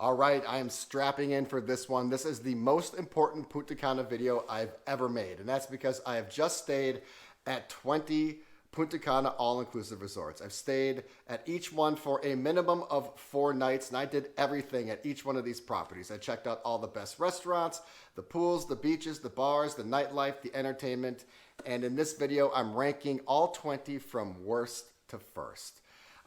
All right, I am strapping in for this one. This is the most important Punta Cana video I've ever made, and that's because I have just stayed at 20 Punta Cana All-Inclusive Resorts. I've stayed at each one for a minimum of 4 nights, and I did everything at each one of these properties. I checked out all the best restaurants, the pools, the beaches, the bars, the nightlife, the entertainment, and in this video, I'm ranking all 20 from worst to first.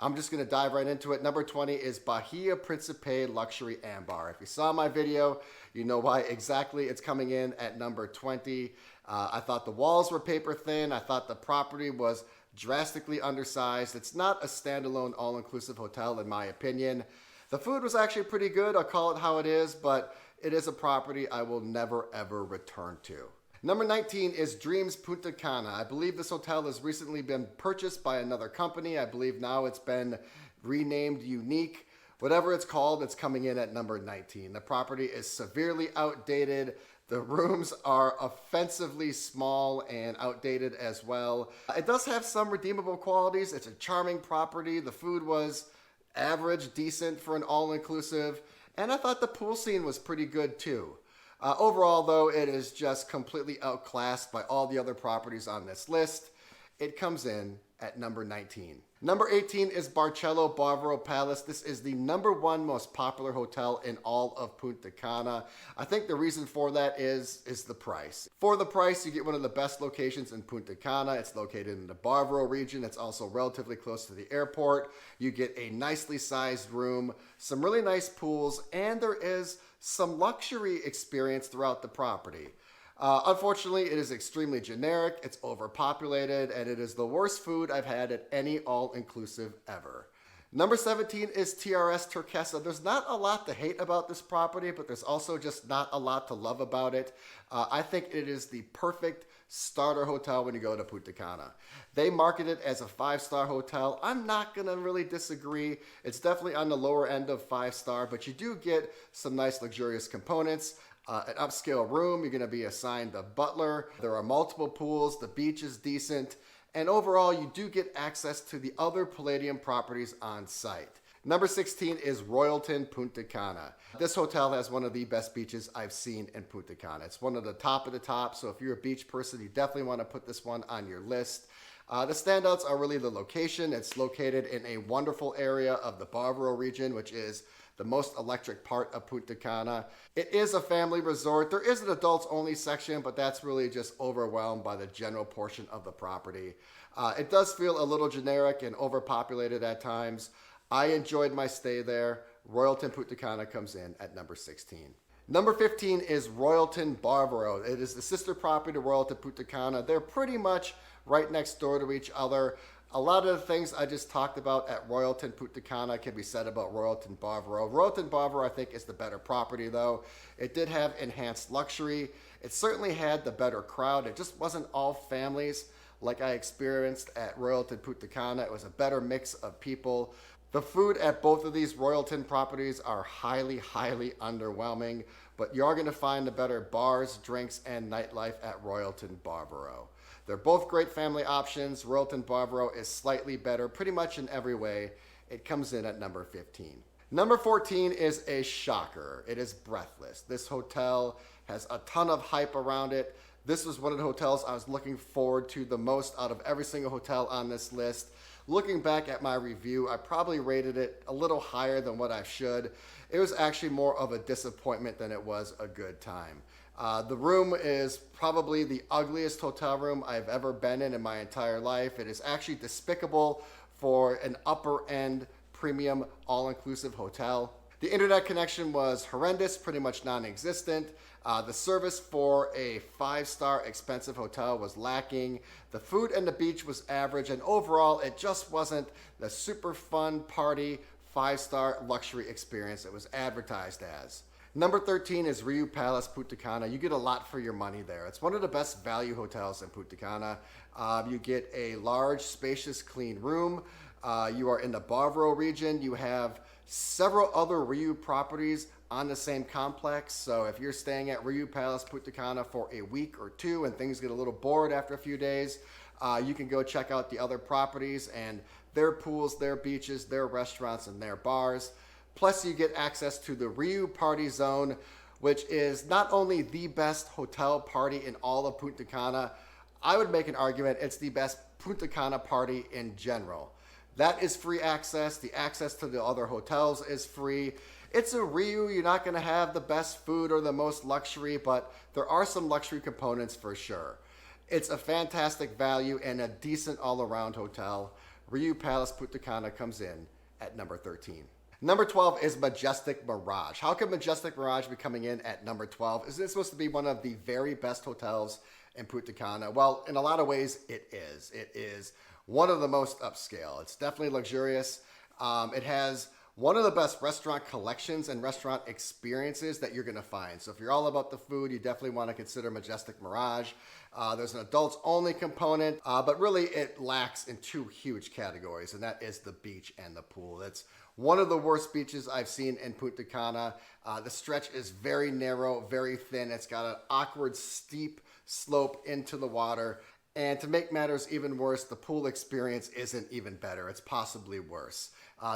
I'm just going to dive right into it. Number 20 is Bahia Principe Luxury Ambar. If you saw my video, you know why exactly it's coming in at number 20. I thought the walls were paper thin. I thought the property was drastically undersized. It's not a standalone all-inclusive hotel in my opinion. The food was actually pretty good. I'll call it how it is, but it is a property I will never ever return to. Number 19 is Dreams Punta Cana. I believe this hotel has recently been purchased by another company. I believe now it's been renamed Unique. Whatever it's called, it's coming in at number 19. The property is severely outdated. The rooms are offensively small and outdated as well. It does have some redeemable qualities. It's a charming property. The food was average, decent for an all-inclusive. And I thought the pool scene was pretty good too. Overall, though, it is just completely outclassed by all the other properties on this list. It comes in at number 19. Number 18 is Barcello Barbaro Palace. This is the #1 most popular hotel in all of Punta Cana. I think the reason for that is the price. For the price, you get one of the best locations in Punta Cana. It's located in the Barbaro region. It's also relatively close to the airport. You get a nicely sized room, some really nice pools, and there is some luxury experience throughout the property. Unfortunately, it is extremely generic, it's overpopulated, and it is the worst food I've had at any all-inclusive ever. Number 17 is TRS Turquesa. There's not a lot to hate about this property, but there's also just not a lot to love about it. I think it is the perfect starter hotel when you go to Punta Cana. They market it as a 5-star hotel. I'm not gonna really disagree. It's definitely on the lower end of 5-star, but you do get some nice luxurious components. An upscale room, you're gonna be assigned a butler. There are multiple pools, the beach is decent, and overall you do get access to the other Palladium properties on site. Number 16 is Royalton Punta Cana. This hotel has one of the best beaches I've seen in Punta Cana. It's one of the top, so if you're a beach person, you definitely want to put this one on your list. The standouts are really the location. It's located in a wonderful area of the Barbaro region, which is the most electric part of Punta Cana. It is a family resort. There is an adults only section, but that's really just overwhelmed by the general portion of the property. It does feel a little generic and overpopulated at times. I enjoyed my stay there. Royalton Punta Cana comes in at number 16. Number 15 is Royalton Barbaro. It is the sister property to Royalton Punta Cana. They're pretty much right next door to each other. A lot of the things I just talked about at Royalton Punta Cana can be said about Royalton Barbaro. Royalton Barbaro, I think, is the better property, though. It did have enhanced luxury. It certainly had the better crowd. It just wasn't all families like I experienced at Royalton Punta Cana. It was a better mix of people. The food at both of these Royalton properties are highly, highly underwhelming, but you're going to find the better bars, drinks, and nightlife at Royalton Barbaro. They're both great family options. Royalton Barbaro is slightly better pretty much in every way. It comes in at number 15. Number 14 is a shocker. It is Breathless. This hotel has a ton of hype around it. This was one of the hotels I was looking forward to the most out of every single hotel on this list. Looking back at my review, I probably rated it a little higher than what I should. It was actually more of a disappointment than it was a good time. The room is probably the ugliest hotel room I've ever been in my entire life. It is actually despicable for an upper end premium all-inclusive hotel. The internet connection was horrendous, pretty much non-existent. The service for a 5-star expensive hotel was lacking. The food and the beach was average, and overall it just wasn't the super fun party 5-star luxury experience it was advertised as. Number 13 is Riu Palace Punta Cana. You get a lot for your money there. It's one of the best value hotels in Punta Cana. You get a large, spacious, clean room. You are in the Barbaro region. You have several other Riu properties on the same complex. So if you're staying at Riu Palace Punta Cana for a week or two and things get a little bored after a few days, you can go check out the other properties and their pools, their beaches, their restaurants, and their bars. Plus, you get access to the Rio Party Zone, which is not only the best hotel party in all of Punta Cana, I would make an argument it's the best Punta Cana party in general. That is free access. The access to the other hotels is free. It's a Rio. You're not going to have the best food or the most luxury, but there are some luxury components for sure. It's a fantastic value and a decent all-around hotel. Rio Palace Punta Cana comes in at number 13. Number 12 is Majestic Mirage. How can Majestic Mirage be coming in at number 12? Is this supposed to be one of the very best hotels in Punta Cana? Well, in a lot of ways, it is. It is one of the most upscale. It's definitely luxurious. It has one of the best restaurant collections and restaurant experiences that you're going to find. So if you're all about the food, you definitely want to consider Majestic Mirage. There's an adults only component, but really it lacks in two huge categories, and that is the beach and the pool. It's one of the worst beaches I've seen in Punta Cana. The stretch is very narrow, very thin. It's got an awkward, steep slope into the water. And to make matters even worse, the pool experience isn't even better. It's possibly worse.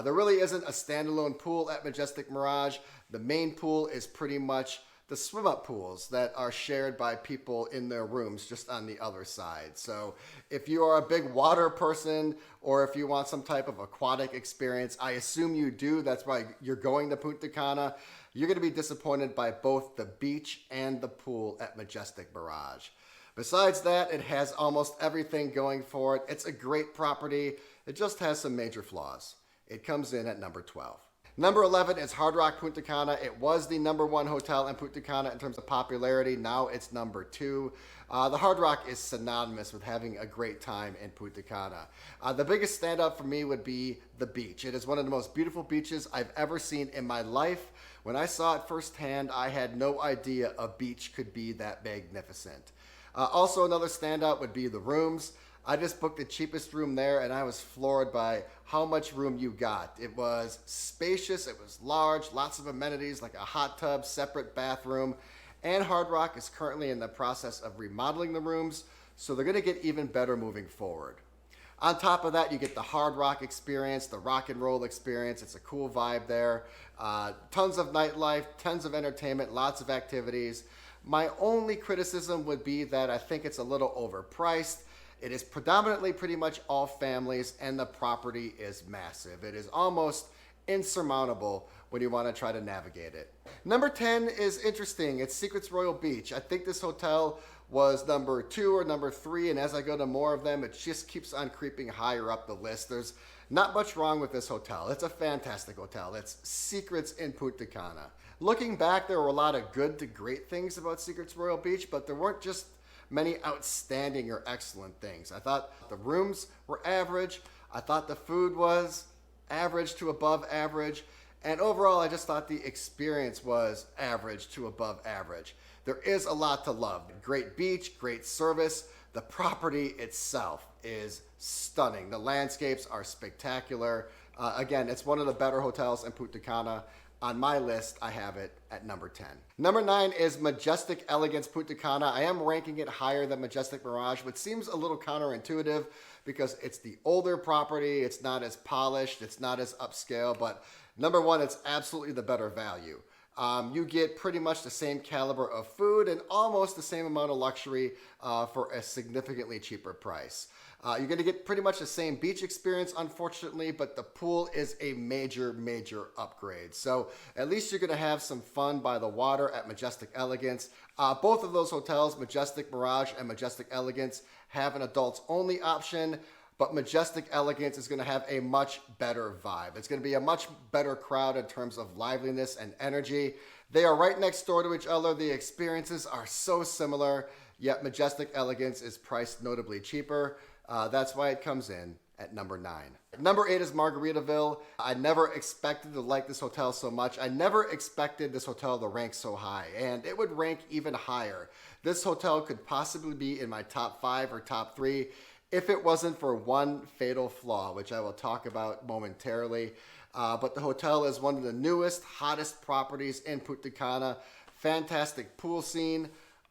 There really isn't a standalone pool at Majestic Mirage. The main pool is pretty much the swim-up pools that are shared by people in their rooms just on the other side. So if you are a big water person or if you want some type of aquatic experience, I assume you do. That's why you're going to Punta Cana. You're going to be disappointed by both the beach and the pool at Majestic Mirage. Besides that, it has almost everything going for it. It's a great property. It just has some major flaws. It comes in at number 12. Number 11 is Hard Rock Punta Cana. It was the number 1 hotel in Punta Cana in terms of popularity. Now it's number 2. The Hard Rock is synonymous with having a great time in Punta Cana. The biggest standout for me would be the beach. It is one of the most beautiful beaches I've ever seen in my life. When I saw it firsthand, I had no idea a beach could be that magnificent. Also, another standout would be the rooms. I just booked the cheapest room there and I was floored by how much room you got. It was spacious, it was large, lots of amenities like a hot tub, separate bathroom, and Hard Rock is currently in the process of remodeling the rooms, so they're going to get even better moving forward. On top of that, you get the Hard Rock experience, the rock and roll experience. It's a cool vibe there. Tons of nightlife, tons of entertainment, lots of activities. My only criticism would be that I think it's a little overpriced. It is predominantly pretty much all families and the property is massive. It is almost insurmountable when you want to try to navigate it. Number 10 is interesting. It's Secrets Royal Beach. I think this hotel was number 2 or number 3, and as I go to more of them, it just keeps on creeping higher up the list. There's not much wrong with this hotel. It's a fantastic hotel. It's Secrets in Punta Cana. Looking back, there were a lot of good to great things about Secrets Royal Beach, but there weren't just many outstanding or excellent things. I thought the rooms were average. I thought the food was average to above average. And overall, I just thought the experience was average to above average. There is a lot to love. Great beach, great service. The property itself is stunning. The landscapes are spectacular. Again, it's one of the better hotels in Punta Cana. On my list, I have it at number 10. Number 9 is Majestic Elegance Punta Cana. I am ranking it higher than Majestic Mirage, which seems a little counterintuitive because it's the older property. It's not as polished. It's not as upscale. But number 1, it's absolutely the better value. You get pretty much the same caliber of food and almost the same amount of luxury for a significantly cheaper price. You're going to get pretty much the same beach experience, unfortunately, but the pool is a major, major upgrade. So at least you're going to have some fun by the water at Majestic Elegance. Both of those hotels, Majestic Mirage and Majestic Elegance, have an adults only option, but Majestic Elegance is going to have a much better vibe. It's going to be a much better crowd in terms of liveliness and energy. They are right next door to each other. The experiences are so similar, yet Majestic Elegance is priced notably cheaper. That's why it comes in at number 9. Number 8 is Margaritaville. I never expected to like this hotel so much. I never expected this hotel to rank so high, and it would rank even higher. This hotel could possibly be in my top 5 or top 3 if it wasn't for one fatal flaw, which I will talk about momentarily. But the hotel is one of the newest, hottest properties in Punta Cana. Fantastic pool scene,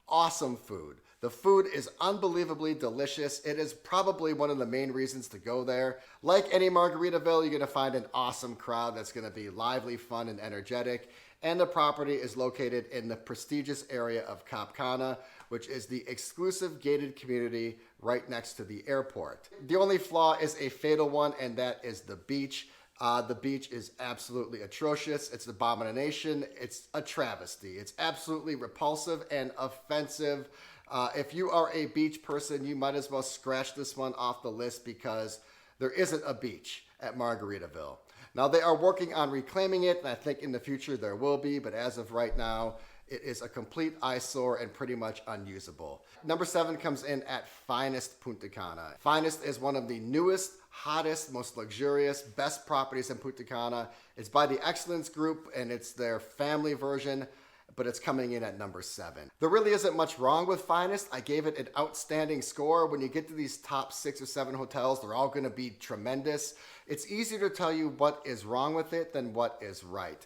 awesome food. The food is unbelievably delicious. It is probably one of the main reasons to go there. Like any Margaritaville, you're gonna find an awesome crowd that's gonna be lively, fun, and energetic. And the property is located in the prestigious area of Cap Cana, which is the exclusive gated community right next to the airport. The only flaw is a fatal one, and that is the beach. The beach is absolutely atrocious. It's an abomination. It's a travesty. It's absolutely repulsive and offensive. If you are a beach person, you might as well scratch this one off the list because there isn't a beach at Margaritaville. Now, they are working on reclaiming it, and I think in the future there will be, but as of right now, it is a complete eyesore and pretty much unusable. Number 7 comes in at Finest Punta Cana. Finest is one of the newest, hottest, most luxurious, best properties in Punta Cana. It's by the Excellence Group, and it's their family version, but it's coming in at number 7. There really isn't much wrong with Finest. I gave it an outstanding score. When you get to these top 6 or 7 hotels, they're all gonna be tremendous. It's easier to tell you what is wrong with it than what is right.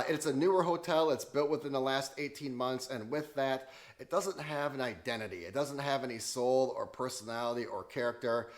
It's a newer hotel. It's built within the last 18 months, and with that, it doesn't have an identity. It doesn't have any soul or personality or character.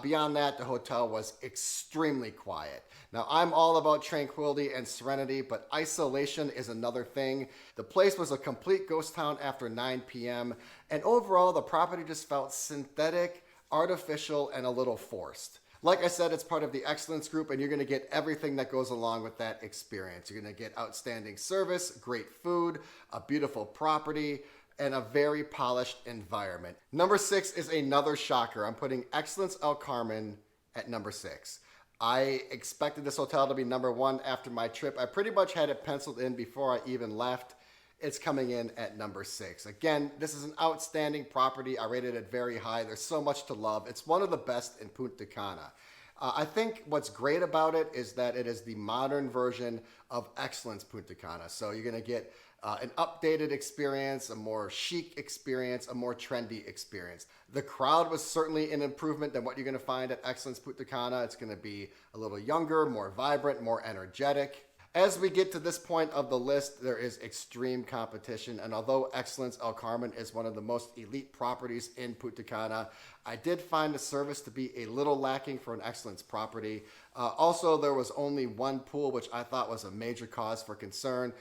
Beyond that, the hotel was extremely quiet. Now, I'm all about tranquility and serenity, but isolation is another thing. The place was a complete ghost town after 9 p.m., and overall, the property just felt synthetic, artificial, and a little forced. Like I said, it's part of the Excellence Group, and you're going to get everything that goes along with that experience. You're going to get outstanding service, great food, a beautiful property, and a very polished environment. Number 6 is another shocker. I'm putting Excellence El Carmen at number 6. I expected this hotel to be number 1 after my trip. I pretty much had it penciled in before I even left. It's coming in at number 6. Again, this is an outstanding property. I rated it very high. There's so much to love. It's one of the best in Punta Cana. I think what's great about it is that it is the modern version of Excellence Punta Cana. So you're going to get an updated experience, a more chic experience, a more trendy experience. The crowd was certainly an improvement than what you're going to find at Excellence Punta Cana. It's going to be a little younger, more vibrant, more energetic. As we get to this point of the list, there is extreme competition, and although Excellence El Carmen is one of the most elite properties in Punta Cana, I did find the service to be a little lacking for an Excellence property. Also, there was only one pool, which I thought was a major cause for concern,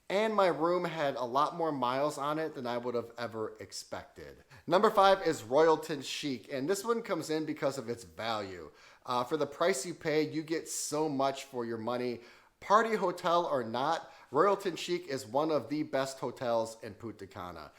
and my room had a lot more miles on it than I would have ever expected. Number 5 is Royalton Chic, and this one comes in because of its value. For the price you pay, you get so much for your money. Party hotel or not, Royalton Chic is one of the best hotels in Punta Cana.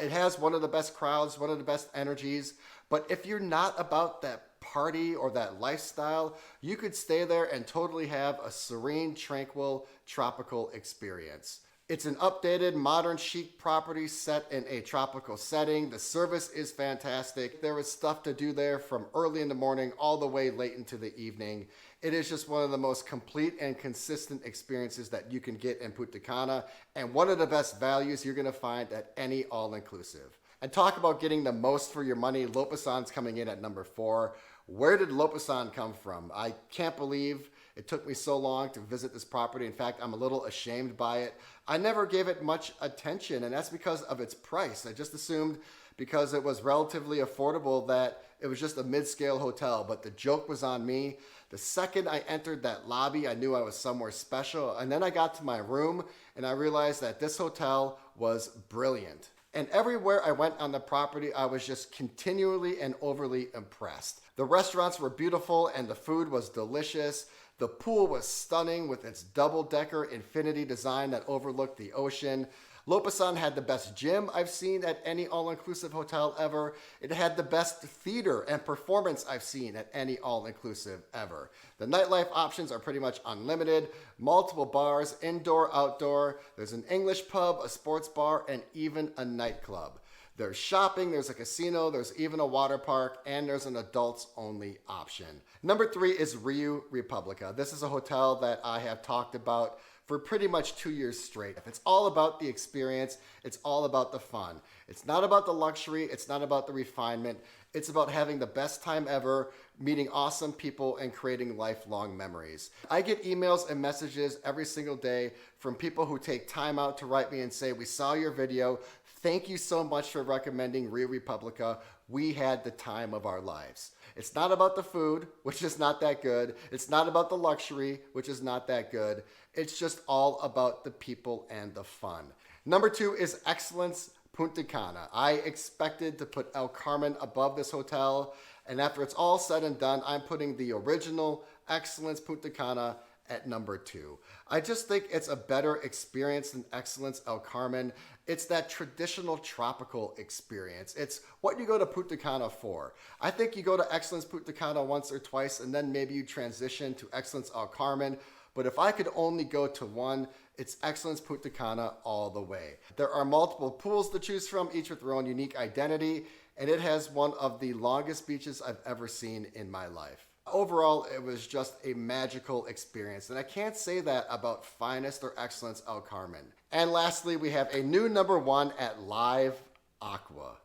It has one of the best crowds, one of the best energies, but if you're not about that party or that lifestyle, you could stay there and totally have a serene, tranquil, tropical experience. It's an updated, modern, chic property set in a tropical setting. The service is fantastic. There is stuff to do there from early in the morning all the way late into the evening. It is just one of the most complete and consistent experiences that you can get in Punta Cana, and one of the best values you're going to find at any all-inclusive. And talk about getting the most for your money, Lopesan's coming in at number 4. Where did Lopesan come from? I can't believe it took me so long to visit this property. In fact, I'm a little ashamed by it. I never gave it much attention, and that's because of its price. I just assumed because it was relatively affordable that it was just a mid-scale hotel, but the joke was on me. The second I entered that lobby, I knew I was somewhere special, and then I got to my room, and I realized that this hotel was brilliant. And everywhere I went on the property, I was just continually and overly impressed. The restaurants were beautiful, and the food was delicious. The pool was stunning with its double-decker infinity design that overlooked the ocean. Lopesan had the best gym I've seen at any all-inclusive hotel ever. It had the best theater and performance I've seen at any all-inclusive ever. The nightlife options are pretty much unlimited. Multiple bars, indoor, outdoor. There's an English pub, a sports bar, and even a nightclub. There's shopping, there's a casino, there's even a water park, and there's an adults-only option. Number 3 is Rio Republica. This is a hotel that I have talked about for pretty much 2 years straight. It's all about the experience. It's all about the fun. It's not about the luxury. It's not about the refinement. It's about having the best time ever, meeting awesome people, and creating lifelong memories. I get emails and messages every single day from people who take time out to write me and say, "We saw your video. Thank you so much for recommending Rio Republica. We had the time of our lives. It's not about the food, which is not that good. It's not about the luxury, which is not that good. It's just all about the people and the fun. Number 2 is Excellence Punta Cana. I expected to put El Carmen above this hotel, and after it's all said and done, I'm putting the original Excellence Punta Cana at number 2. I just think it's a better experience than Excellence El Carmen. It's that traditional tropical experience. It's what you go to Punta Cana for. I think you go to Excellence Punta Cana once or twice, and then maybe you transition to Excellence El Carmen. But if I could only go to one, it's Excellence Punta Cana all the way. There are multiple pools to choose from, each with their own unique identity, and it has one of the longest beaches I've ever seen in my life. Overall, it was just a magical experience, and I can't say that about Finest or Excellence El Carmen. And lastly, we have a new number 1 at Live Aqua.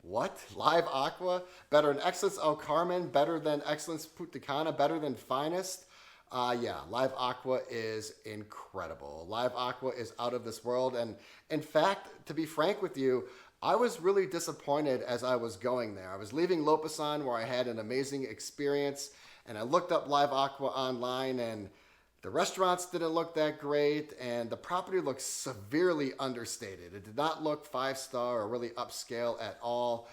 What? Live Aqua? Better than Excellence El Carmen? Better than Excellence Punta Cana? Better than Finest? Yeah, Live Aqua is incredible. Live Aqua is out of this world, and in fact, to be frank with you, I was really disappointed as I was going there. I was leaving Lopesan, where I had an amazing experience, and I looked up Live Aqua online, and the restaurants didn't look that great, and the property looked severely understated. It did not look 5-star or really upscale at all,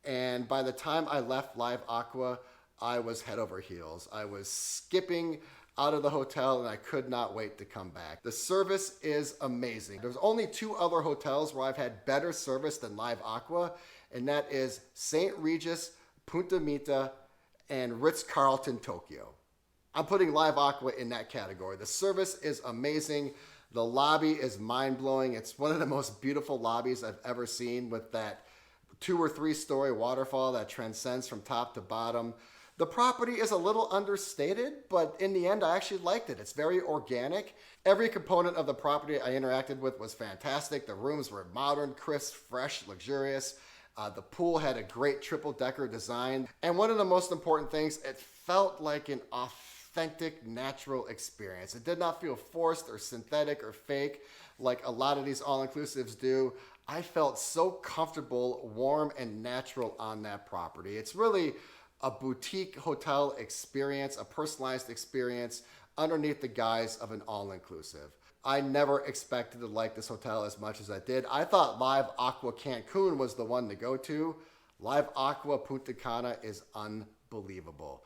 and by the time I left Live Aqua, I was head over heels. I was skipping out of the hotel, and I could not wait to come back. The service is amazing. There's only 2 other hotels where I've had better service than Live Aqua, and that is St. Regis, Punta Mita, and Ritz-Carlton Tokyo. I'm putting Live Aqua in that category. The service is amazing. The lobby is mind-blowing. It's one of the most beautiful lobbies I've ever seen, with that 2 or 3-story waterfall that transcends from top to bottom. The property is a little understated, but in the end, I actually liked it. It's very organic. Every component of the property I interacted with was fantastic. The rooms were modern, crisp, fresh, luxurious. The pool had a great triple-decker design. And one of the most important things, it felt like an authentic, natural experience. It did not feel forced or synthetic or fake like a lot of these all-inclusives do. I felt so comfortable, warm, and natural on that property. It's really a boutique hotel experience, a personalized experience underneath the guise of an all-inclusive. I never expected to like this hotel as much as I did. I thought Live Aqua Cancun was the one to go to. Live Aqua Punta Cana is unbelievable.